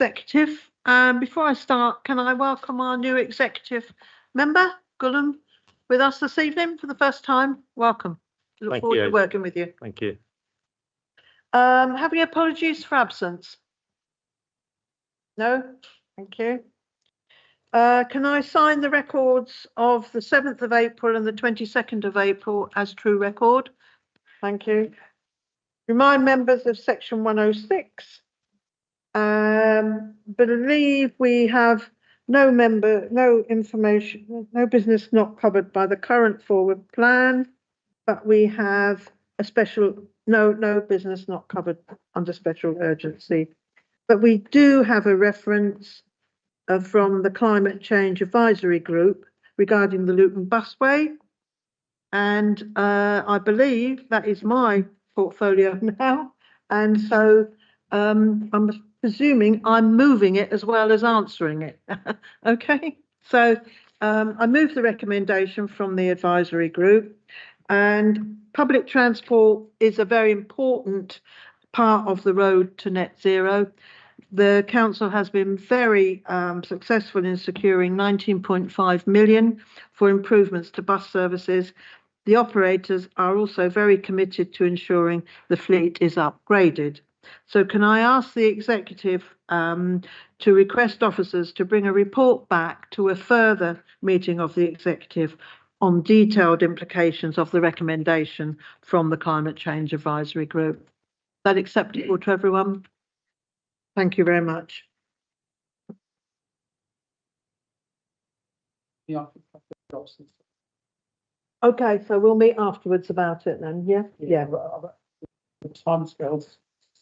executive. Before I start, can I welcome our new executive member, Gulam, with us this evening for the first time? Welcome. Look forward to working with you. Thank you. Have any apologies for absence? No? Thank you. Can I sign the records of the 7th of April and the 22nd of April as true record? Thank you. Remind members of section 106. Believe we have no information, no business not covered by the current forward plan, but we have a special, no business not covered under special urgency. But we do have a reference from the Climate Change Advisory Group regarding the Luton Busway. And I believe that is my portfolio now. And so I'm presuming I'm moving it as well as answering it. Okay, so I move the recommendation from the advisory group, and public transport is a very important part of the road to net zero. The council has been very successful in securing 19.5 million for improvements to bus services. The operators are also very committed to ensuring the fleet is upgraded. So can I ask the executive to request officers to bring a report back to a further meeting of the executive on detailed implications of the recommendation from the Climate Change Advisory Group? Is that acceptable to everyone? Thank you very much. Yeah. Okay, so we'll meet afterwards about it then, yeah? Yeah. The timescales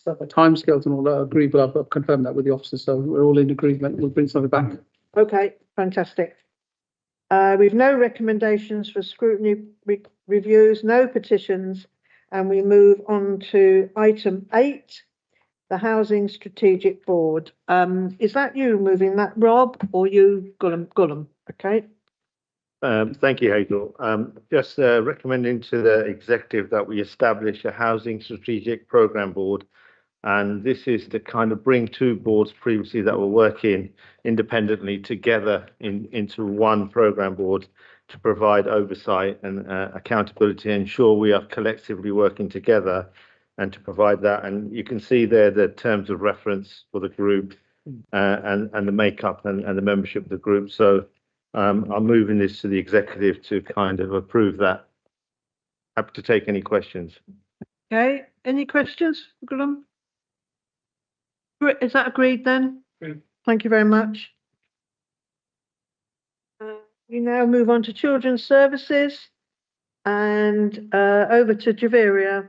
and all that are agreed, but I've confirmed that with the officers, so we're all in agreement. We'll bring something back. Okay, fantastic. We've no recommendations for scrutiny reviews, no petitions, and we move on to item 8, the Housing Strategic Board. Is that you moving that, Rob, or you, Gulam? Okay. Thank you, Hazel. Just recommending to the executive that we establish a Housing Strategic Programme Board. And this is to kind of bring two boards previously that were working independently together into one programme board to provide oversight and accountability, ensure we are collectively working together and to provide that. And you can see there the terms of reference for the group and the makeup and the membership of the group. So I'm moving this to the executive to kind of approve that. Happy to take any questions. Okay, any questions, Gulam? Is that agreed then? Agreed. Thank you very much. We now move on to Children's Services and over to Javeria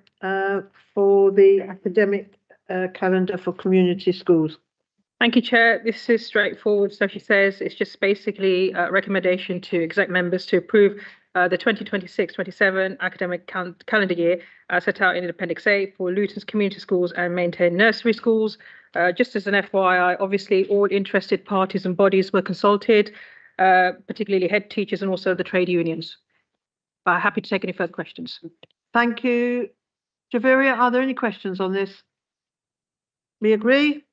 for the academic calendar for community schools. Thank you, Chair. This is straightforward. So she says it's just basically a recommendation to exec members to approve the 2026-27 academic calendar year set out in Appendix A for Luton's community schools and maintained nursery schools. Just as an FYI, obviously all interested parties and bodies were consulted, particularly head teachers and also the trade unions. Happy to take any further questions. Thank you. Javeria, are there any questions on this? We agree?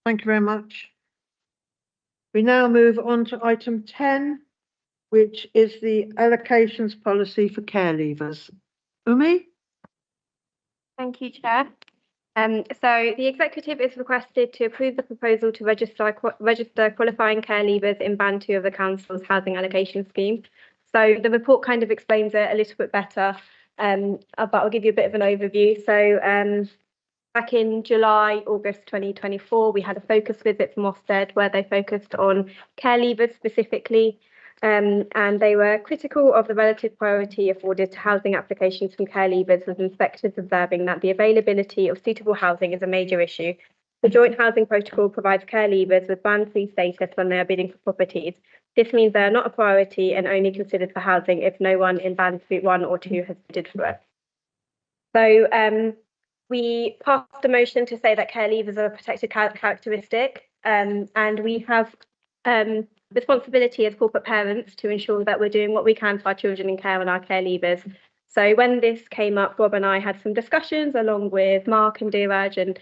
Thank you very much. We now move on to item 10, which is the allocations policy for care leavers. Umi? Thank you, Chair. So the executive is requested to approve the proposal to register qualifying care leavers in Band 2 of the Council's housing allocation scheme. So the report kind of explains it a little bit better, but I'll give you a bit of an overview. So back in July, August 2024, we had a focus visit from Ofsted where they focused on care leavers specifically, and they were critical of the relative priority afforded to housing applications from care leavers, with inspectors observing that the availability of suitable housing is a major issue. The Joint Housing Protocol provides care leavers with Band 3 status when they are bidding for properties. This means they are not a priority and only considered for housing if no one in Band 1 or 2 has bid for it. So we passed a motion to say that care leavers are a protected characteristic, and we have responsibility as corporate parents to ensure that we're doing what we can for our children in care and our care leavers. So when this came up, Rob and I had some discussions along with Mark and Dheeraj and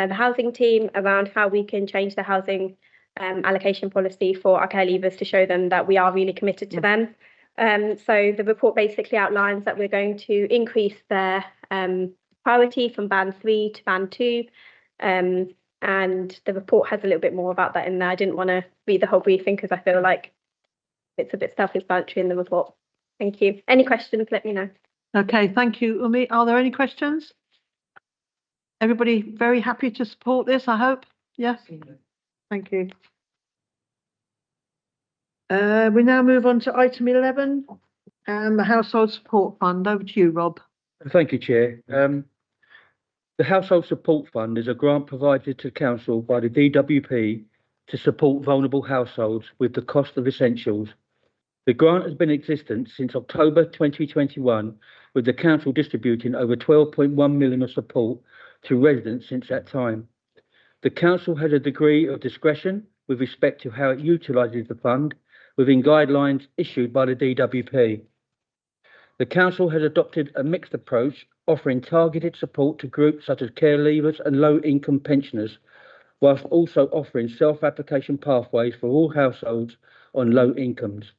the housing team around how we can change the housing allocation policy for our care leavers to show them that we are really committed to them. So the report basically outlines that we're going to increase their priority from band 3 to band 2. And the report has a little bit more about that in there. I didn't want to read the whole briefing because I feel like it's a bit self-explanatory in the report. Thank you. Any questions, let me know. Okay, thank you, Umi. Are there any questions? Everybody very happy to support this, I hope? Yes? Thank you. We now move on to item 11, the Household Support Fund. Over to you, Rob. Thank you, Chair. The Household Support Fund is a grant provided to Council by the DWP to support vulnerable households with the cost of essentials. The grant has been in existence since October 2021, with the Council distributing over 12.1 million of support to residents since that time. The Council has a degree of discretion with respect to how it utilises the fund within guidelines issued by the DWP. The Council has adopted a mixed approach, offering targeted support to groups such as care leavers and low-income pensioners, whilst also offering self-application pathways for all households on low incomes.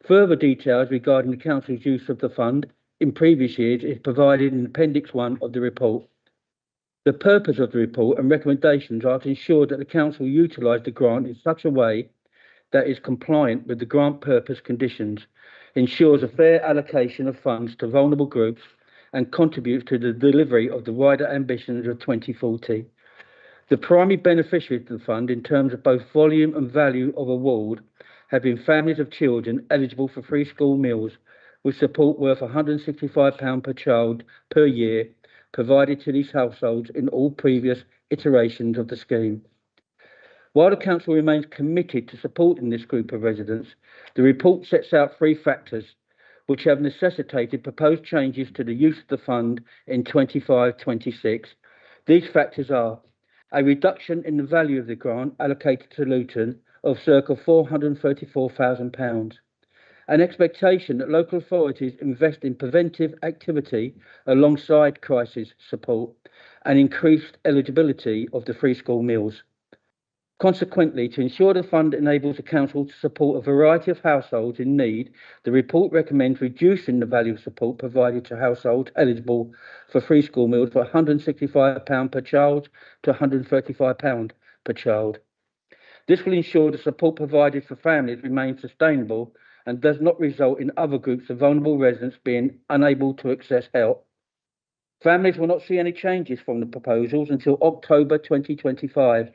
Further details regarding the Council's use of the fund in previous years is provided in Appendix 1 of the report. The purpose of the report and recommendations are to ensure that the Council utilise the grant in such a way that is compliant with the grant purpose conditions, ensures a fair allocation of funds to vulnerable groups, and contributes to the delivery of the wider ambitions of 2040. The primary beneficiaries of the fund in terms of both volume and value of award have been families of children eligible for free school meals, with support worth £165 per child per year provided to these households in all previous iterations of the scheme. While the Council remains committed to supporting this group of residents, the report sets out 3 factors which have necessitated proposed changes to the use of the fund in 25-26. These factors are a reduction in the value of the grant allocated to Luton of circa £434,000, an expectation that local authorities invest in preventive activity alongside crisis support, and increased eligibility of the free school meals. Consequently, to ensure the fund enables the Council to support a variety of households in need, the report recommends reducing the value of support provided to households eligible for free school meals from £165 per child to £135 per child. This will ensure the support provided for families remains sustainable and does not result in other groups of vulnerable residents being unable to access help. Families will not see any changes from the proposals until October 2025,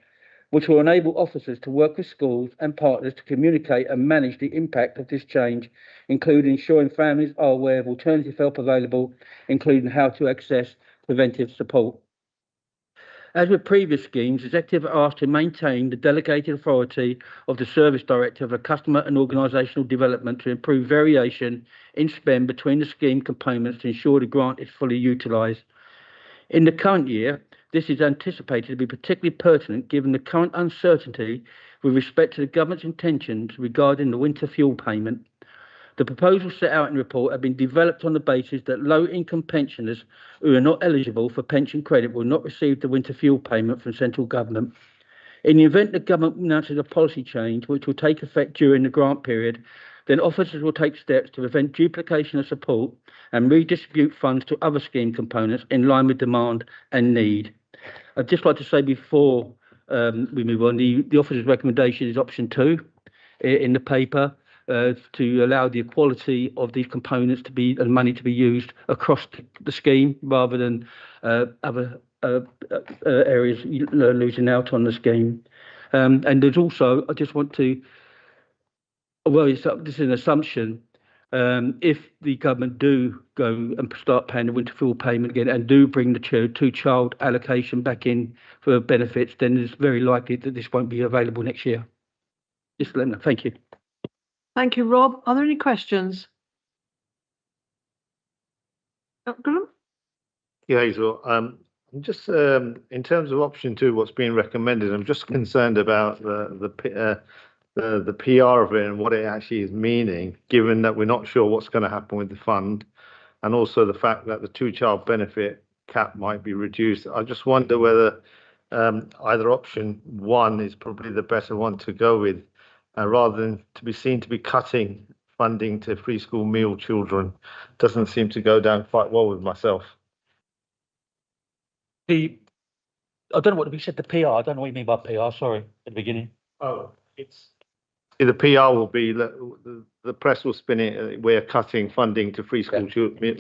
which will enable officers to work with schools and partners to communicate and manage the impact of this change, including ensuring families are aware of alternative help available, including how to access preventive support. As with previous schemes, the Executive are asked to maintain the delegated authority of the Service Director for Customer and Organisational Development to improve variation in spend between the scheme components to ensure the grant is fully utilised. In the current year, this is anticipated to be particularly pertinent given the current uncertainty with respect to the Government's intentions regarding the winter fuel payment. The proposals set out in the report have been developed on the basis that low-income pensioners who are not eligible for pension credit will not receive the winter fuel payment from central government. In the event the government announces a policy change which will take effect during the grant period, then officers will take steps to prevent duplication of support and redistribute funds to other scheme components in line with demand and need. I'd just like to say before we move on, the officer's recommendation is option 2 in the paper. To allow the equality of these components to be and money to be used across the scheme rather than other areas losing out on the scheme. And there's also, I just want to, well, this is an assumption. If the government do go and start paying the winter fuel payment again and do bring the two-child allocation back in for benefits, then it's very likely that this won't be available next year. Just let me know. Thank you. Thank you, Rob. Are there any questions? Graham? Yeah, Hazel. Just in terms of option 2, what's being recommended, I'm just concerned about the PR of it and what it actually is meaning, given that we're not sure what's going to happen with the fund, and also the fact that the two-child benefit cap might be reduced. I just wonder whether either option one is probably the better one to go with, rather than to be seen to be cutting funding to free school meal children. Doesn't seem to go down quite well with myself. I don't know what we said, the PR, I don't know what you mean by PR, sorry, at the beginning. Oh, it's the PR will be the press will spin it. We're cutting funding to free school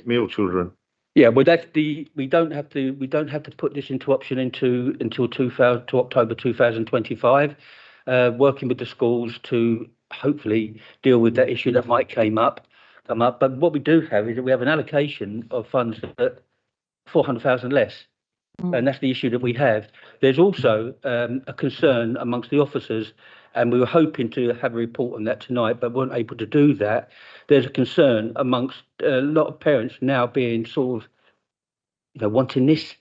meal children. Yeah, well, that's we don't have to put this into option until October 2025. Working with the schools to hopefully deal with that issue that might come up. But what we do have is that we have an allocation of funds at 400,000 less. And that's the issue that we have. There's also a concern amongst the officers, and we were hoping to have a report on that tonight, but weren't able to do that. There's a concern amongst a lot of parents now being sort of, wanting this.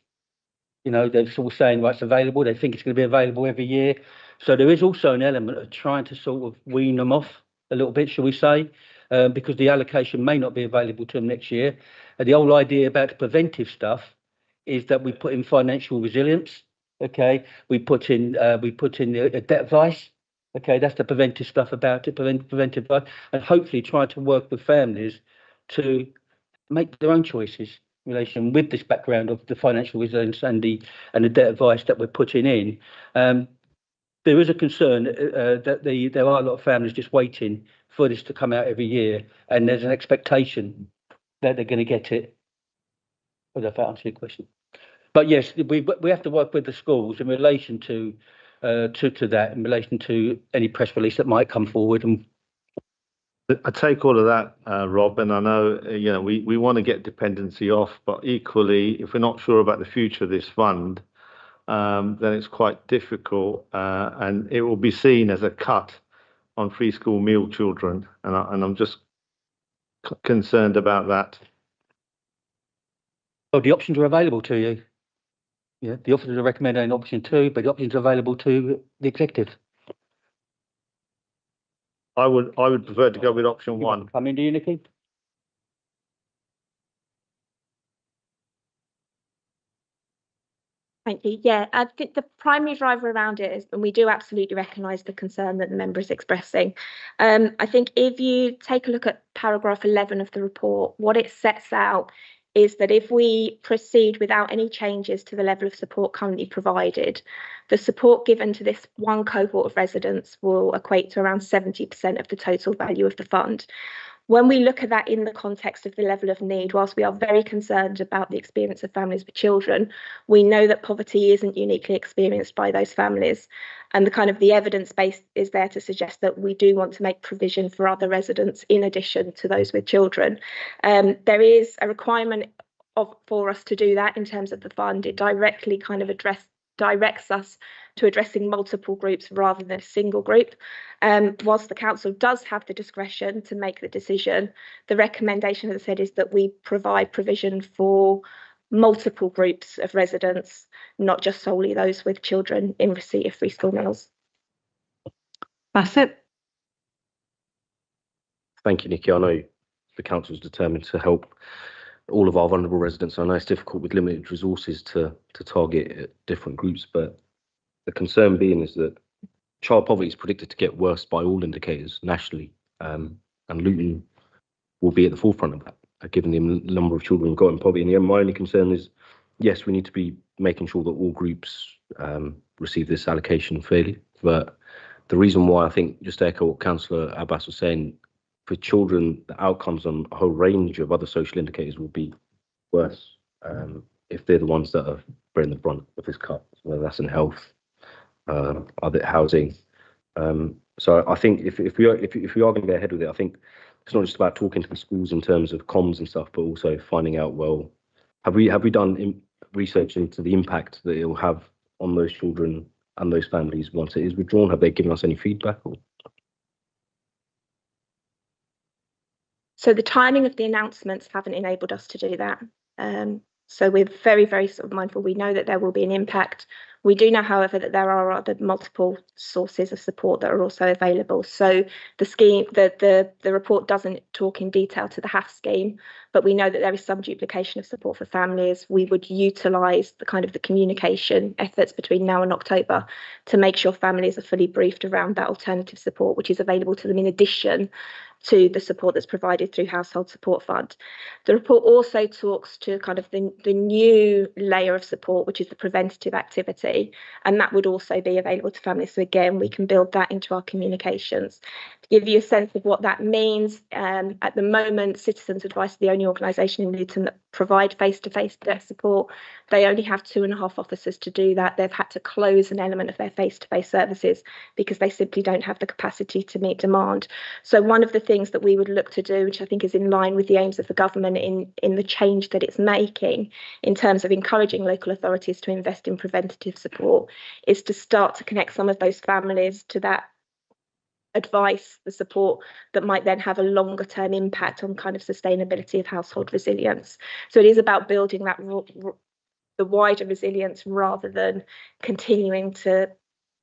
They're sort of saying, right, it's available. They think it's going to be available every year. So there is also an element of trying to sort of wean them off a little bit, shall we say, because the allocation may not be available to them next year. And the whole idea about the preventive stuff is that we put in financial resilience. Okay, we put in the debt advice. Okay, that's the preventive stuff about it, preventive advice, and hopefully try to work with families to make their own choices in relation with this background of the financial resilience and the debt advice that we're putting in. There is a concern that there are a lot of families just waiting for this to come out every year, and there's an expectation that they're going to get it. I don't know if that answers your question. But yes, we have to work with the schools in relation to that, in relation to any press release that might come forward. And I take all of that, Rob, and I know we want to get dependency off, but equally, if we're not sure about the future of this fund, then it's quite difficult, and it will be seen as a cut on free school meal children, and I'm just concerned about that. Oh, the options are available to you. Yeah, the officers are recommending option 2, but the options are available to the executive. I would prefer to go with option 1. Come in, do you, Nikki? Thank you. Yeah, I think the primary driver around it is, and we do absolutely recognise the concern that the member is expressing. I think if you take a look at paragraph 11 of the report, what it sets out is that if we proceed without any changes to the level of support currently provided, the support given to this one cohort of residents will equate to around 70% of the total value of the fund. When we look at that in the context of the level of need, whilst we are very concerned about the experience of families with children, we know that poverty isn't uniquely experienced by those families. And the evidence base is there to suggest that we do want to make provision for other residents in addition to those with children. There is a requirement for us to do that in terms of the fund. It directly directs us to addressing multiple groups rather than a single group. Whilst the council does have the discretion to make the decision, the recommendation, as I said, is that we provide provision for multiple groups of residents, not just solely those with children in receipt of free school meals. Bassett. Thank you, Nikki. I know the council is determined to help all of our vulnerable residents. I know it's difficult with limited resources to target different groups, but the concern being is that child poverty is predicted to get worse by all indicators nationally, and Luton will be at the forefront of that, given the number of children who've got in poverty. And my only concern is, yes, we need to be making sure that all groups receive this allocation fairly, but the reason why I think, just to echo what Councillor Abbas was saying, for children, the outcomes on a whole range of other social indicators will be worse if they're the ones that are bearing the brunt of this cut, whether that's in health, other housing. So I think if we are going to go ahead with it, I think it's not just about talking to the schools in terms of comms and stuff, but also finding out, well, have we done research into the impact that it will have on those children and those families once it is withdrawn? Have they given us any feedback? So the timing of the announcements haven't enabled us to do that. So we're very, very mindful. We know that there will be an impact. We do know, however, that there are other multiple sources of support that are also available. So the scheme, the report doesn't talk in detail to the HAF scheme, but we know that there is some duplication of support for families. We would utilise the communication efforts between now and October to make sure families are fully briefed around that alternative support, which is available to them in addition to the support that's provided through Household Support Fund. The report also talks to the new layer of support, which is the preventative activity, and that would also be available to families. So again, we can build that into our communications. To give you a sense of what that means, at the moment, Citizens Advice is the only organisation in Luton that provide face-to-face debt support. They only have 2.5 officers to do that. They've had to close an element of their face-to-face services because they simply don't have the capacity to meet demand. So one of the things that we would look to do, which I think is in line with the aims of the government in the change that it's making in terms of encouraging local authorities to invest in preventative support, is to start to connect some of those families to that advice, the support that might then have a longer term impact on sustainability of household resilience. So it is about building that the wider resilience rather than continuing to,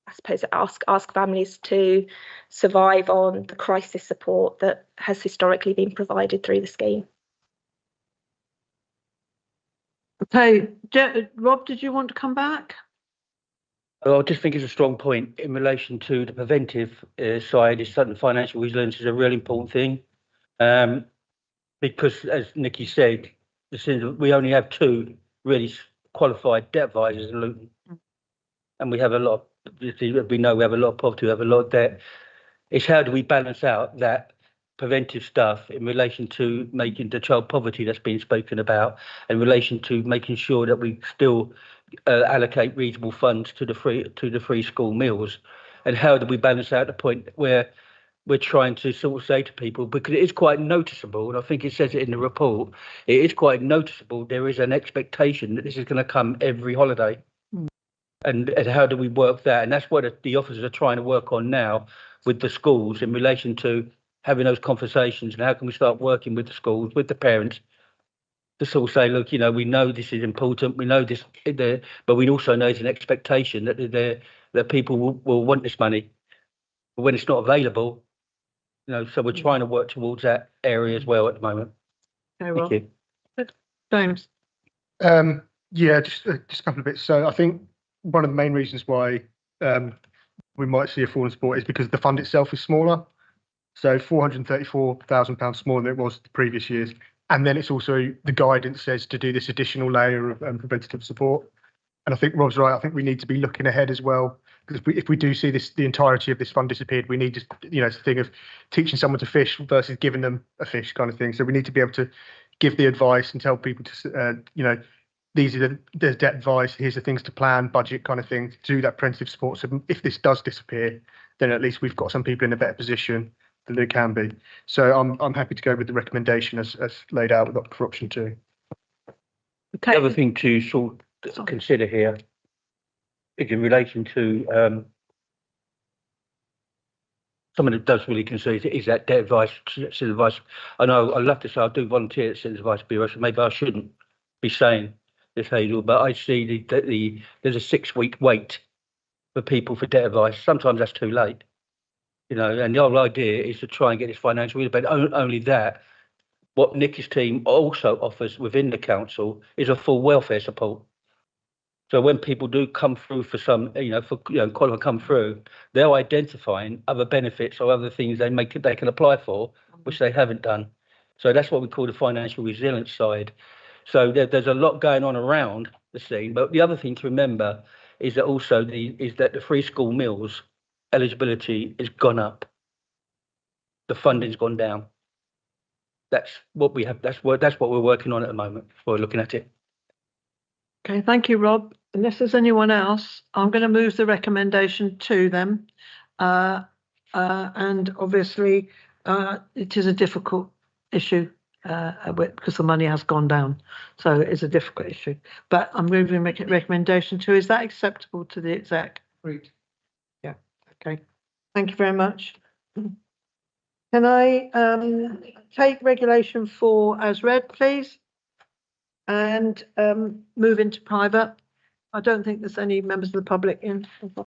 I suppose, ask families to survive on the crisis support that has historically been provided through the scheme. Okay, Rob, did you want to come back? I just think it's a strong point in relation to the preventive side. Is certain financial resilience is a really important thing, because as Nikki said, we only have 2 really qualified debt advisors in Luton, and we have a lot. We know we have a lot of poverty, we have a lot of debt. It's how do we balance out that preventive stuff in relation to making the child poverty that's been spoken about, in relation to making sure that we still allocate reasonable funds to the free school meals, and how do we balance out the point where we're trying to sort of say to people, because it is quite noticeable, and I think it says it in the report, it is quite noticeable there is an expectation that this is going to come every holiday. And how do we work that? And that's what the officers are trying to work on now with the schools in relation to having those conversations, and how can we start working with the schools, with the parents, to sort of say, look, we know this is important, we know this, but we also know there's an expectation that people will want this money, but when it's not available, so we're trying to work towards that area as well at the moment. Okay, Thank you. James. Yeah, just a couple of bits. So I think one of the main reasons why we might see a fall in support is because the fund itself is smaller. So £434,000 smaller than it was the previous years. And then it's also, the guidance says to do this additional layer of preventative support. And I think Rob's right. I think we need to be looking ahead as well, because if we do see the entirety of this fund disappeared, we need to, it's the thing of teaching someone to fish versus giving them a fish kind of thing. So we need to be able to give the advice and tell people to, these are the debt advice, here's the things to plan, budget kind of thing, to do that preventative support. So if this does disappear, then at least we've got some people in a better position than they can be. So I'm happy to go with the recommendation as laid out for option 2. Okay. The other thing to sort of consider here is in relation to someone that does really consider is that debt advice, citizen advice. I know I love to say I do volunteer at Citizen Advice Bureau, so maybe I shouldn't be saying this, Hazel, but I see there's a 6-week wait for people for debt advice. Sometimes that's too late. And the whole idea is to try and get this financial relief. But only that, what Nikki's team also offers within the council is a full welfare support. So when people do come through for some, come through, they're identifying other benefits or other things they can apply for, which they haven't done. So that's what we call the financial resilience side. So there's a lot going on around the scene. But the other thing to remember is that also the free school meals eligibility has gone up. The funding's gone down. That's what we have. That's what we're working on at the moment. We're looking at it. Okay, thank you, Rob. Unless there's anyone else, I'm going to move the recommendation to them. And obviously, it is a difficult issue because the money has gone down. So it's a difficult issue. But I'm moving the recommendation to. Is that acceptable to the exec? Agreed. Yeah, okay. Thank you very much. Can I take regulation 4 as read, please? And move into private. I don't think there's any members of the public in.